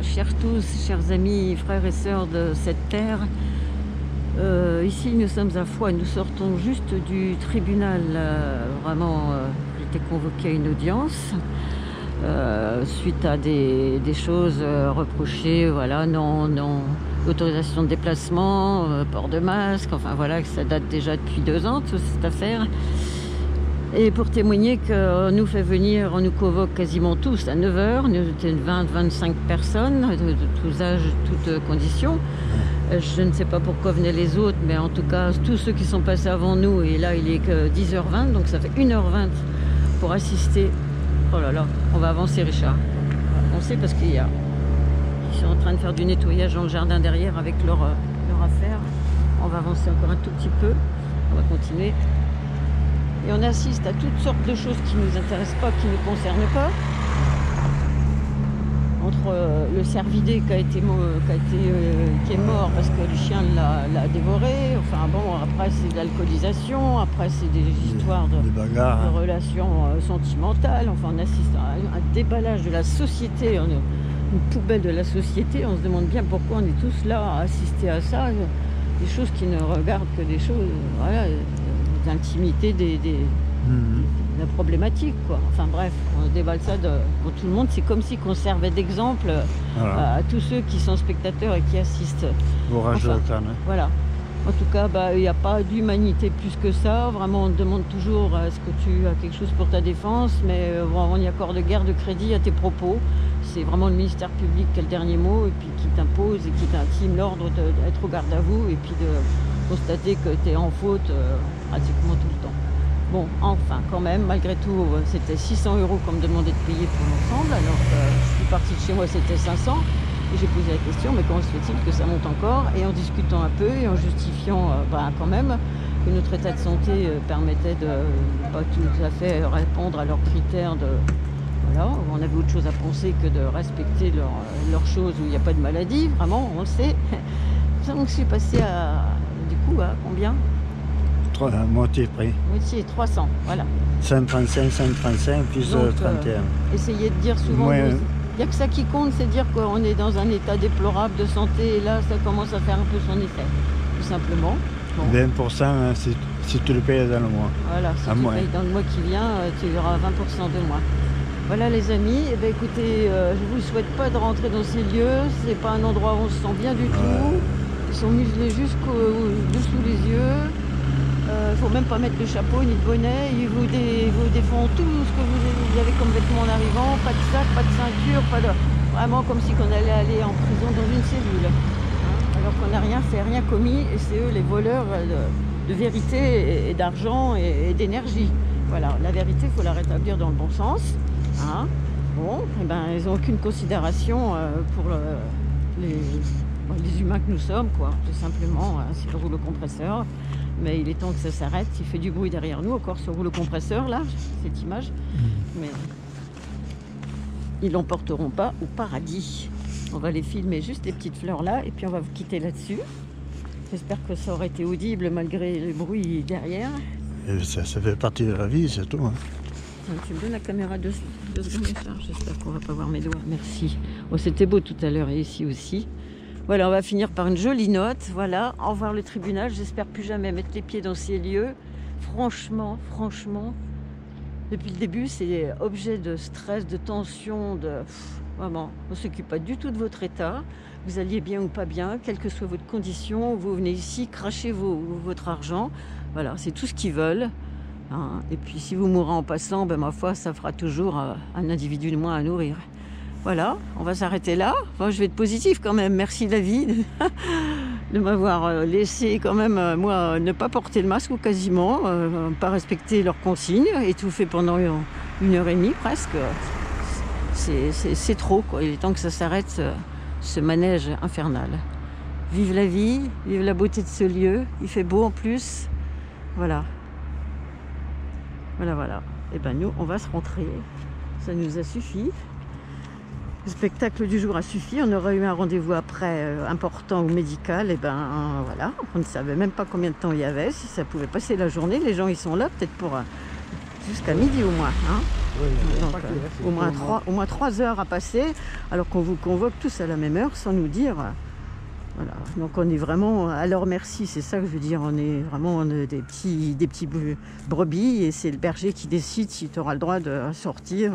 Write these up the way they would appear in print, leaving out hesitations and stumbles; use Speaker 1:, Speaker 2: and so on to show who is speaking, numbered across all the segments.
Speaker 1: chers tous, chers amis, frères et sœurs de cette terre. Ici, nous sommes à Foix, nous sortons juste du tribunal. Vraiment, j'étais convoquée à une audience suite à des choses reprochées, voilà, non, autorisation de déplacement, port de masque, enfin voilà, que ça date déjà depuis 2 ans, toute cette affaire. Et pour témoigner qu'on nous fait venir, on nous convoque quasiment tous à 9 h, nous étions 20-25 personnes, de tous âges, toutes conditions. Je ne sais pas pourquoi venaient les autres, mais en tout cas, tous ceux qui sont passés avant nous, et là il est que 10 h 20, donc ça fait 1 h 20 pour assister. Oh là là, on va avancer Richard. On sait parce qu'ils sont en train de faire du nettoyage dans le jardin derrière avec leur affaire. On va avancer encore un tout petit peu, on va continuer. Et on assiste à toutes sortes de choses qui ne nous intéressent pas, qui ne nous concernent pas. Entre le cervidé qui est mort parce que le chien l'a dévoré. Enfin bon, après c'est de l'alcoolisation, après c'est des histoires de relations sentimentales. Enfin on assiste à un déballage de la société, une poubelle de la société. On se demande bien pourquoi on est tous là à assister à ça. Des choses qui ne regardent que des choses, voilà, d'intimité, la problématique, quoi. Enfin bref, on déballe ça pour tout le monde. C'est comme si qu'on servait d'exemple à tous ceux qui sont spectateurs et qui assistent. Voilà. En tout cas, il n'y a pas d'humanité plus que ça. Vraiment, on te demande toujours est-ce que tu as quelque chose pour ta défense, mais on n'y accorde guère de crédit à tes propos. C'est vraiment le ministère public qui a le dernier mot et puis qui t'impose et qui t'intime l'ordre d'être au garde à vous et puis de constater que tu es en faute pratiquement tout le temps. Bon, enfin, quand même, malgré tout, c'était 600 € qu'on me demandait de payer pour l'ensemble, alors que je suis partie de chez moi, c'était 500. Et j'ai posé la question, mais comment se fait-il que ça monte encore? Et en discutant un peu et en justifiant quand même que notre état de santé permettait de pas tout à fait répondre à leurs critères de... Voilà, on avait autre chose à penser que de respecter leurs choses où il n'y a pas de maladie, vraiment, on le sait. Donc je suis passée du coup, à combien?
Speaker 2: Moitié prix.
Speaker 1: Moitié, 300, voilà.
Speaker 2: 135, plus donc, 31.
Speaker 1: Essayez de dire souvent, il n'y a que ça qui compte, c'est dire qu'on est dans un état déplorable de santé, et là, ça commence à faire un peu son effet, tout simplement.
Speaker 2: Bon. 20%, hein, si tu le payes dans le mois.
Speaker 1: Voilà, si tu payes dans le mois qui vient, tu auras 20% de moins. Voilà les amis, eh bien, écoutez, je ne vous souhaite pas de rentrer dans ces lieux, c'est pas un endroit où on se sent bien du tout. Ils sont muselés jusqu'au-dessous les yeux. Il ne faut même pas mettre de chapeau ni de bonnet. Ils vous défont tout ce que vous avez comme vêtements en arrivant. Pas de sac, pas de ceinture, vraiment comme si on allait aller en prison dans une cellule. Alors qu'on n'a rien fait, rien commis. Et c'est eux les voleurs de vérité et d'argent et d'énergie. Voilà, la vérité, il faut la rétablir dans le bon sens. Bon, et ben, ils n'ont aucune considération pour les humains que nous sommes, quoi. Tout simplement, c'est le rouleau compresseur. Mais il est temps que ça s'arrête. Il fait du bruit derrière nous, encore ce rouleau compresseur là, cette image. Mais ils l'emporteront pas au paradis. On va les filmer juste les petites fleurs là et puis on va vous quitter là-dessus. J'espère que ça aurait été audible malgré le bruit derrière.
Speaker 2: Et ça fait partie de la vie, c'est tout. Hein.
Speaker 1: Tu me donnes la caméra 2 secondes, j'espère qu'on va pas voir mes doigts. Merci. Oh, c'était beau tout à l'heure et ici aussi. Voilà, on va finir par une jolie note. Voilà, au revoir le tribunal. J'espère plus jamais mettre les pieds dans ces lieux. Franchement, depuis le début, c'est objet de stress, de tension, vraiment, on ne s'occupe pas du tout de votre état. Vous alliez bien ou pas bien, quelle que soit votre condition, vous venez ici cracher votre argent. Voilà, c'est tout ce qu'ils veulent. Et puis si vous mourrez en passant, ma foi, ça fera toujours un individu de moins à nourrir. Voilà, on va s'arrêter là. Enfin, je vais être positif quand même. Merci David de m'avoir laissé quand même, moi, ne pas porter le masque ou quasiment, pas respecter leurs consignes, étouffer pendant 1h30 presque. C'est trop, quoi. Il est temps que ça s'arrête, ce manège infernal. Vive la vie, vive la beauté de ce lieu. Il fait beau en plus. Voilà. Voilà. Et nous, on va se rentrer. Ça nous a suffi. Le spectacle du jour a suffi. On aurait eu un rendez-vous après important ou médical. Voilà. On ne savait même pas combien de temps il y avait. Si ça pouvait passer la journée. Les gens, ils sont là peut-être pour jusqu'à midi au moins. Hein.
Speaker 2: Oui,
Speaker 1: donc, au moins 3 heures à passer, alors qu'on vous convoque tous à la même heure sans nous dire. Voilà. Donc on est vraiment à leur merci, c'est ça que je veux dire. On est vraiment des petits brebis et c'est le berger qui décide si tu auras le droit de sortir,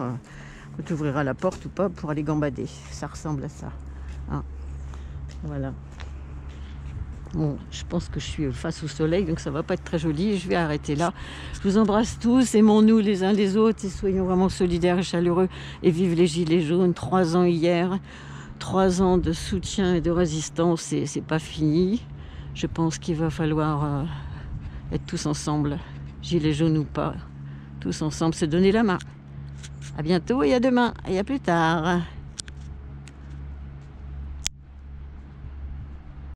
Speaker 1: tu ouvriras la porte ou pas pour aller gambader. Ça ressemble à ça. Hein. Voilà. Bon, je pense que je suis face au soleil, donc ça va pas être très joli. Je vais arrêter là. Je vous embrasse tous, aimons-nous les uns les autres et soyons vraiment solidaires et chaleureux. Et vive les Gilets jaunes, 3 ans hier, 3 ans de soutien et de résistance, et c'est pas fini. Je pense qu'il va falloir être tous ensemble, Gilets jaunes ou pas, tous ensemble se donner la main. À bientôt et à demain et à plus tard.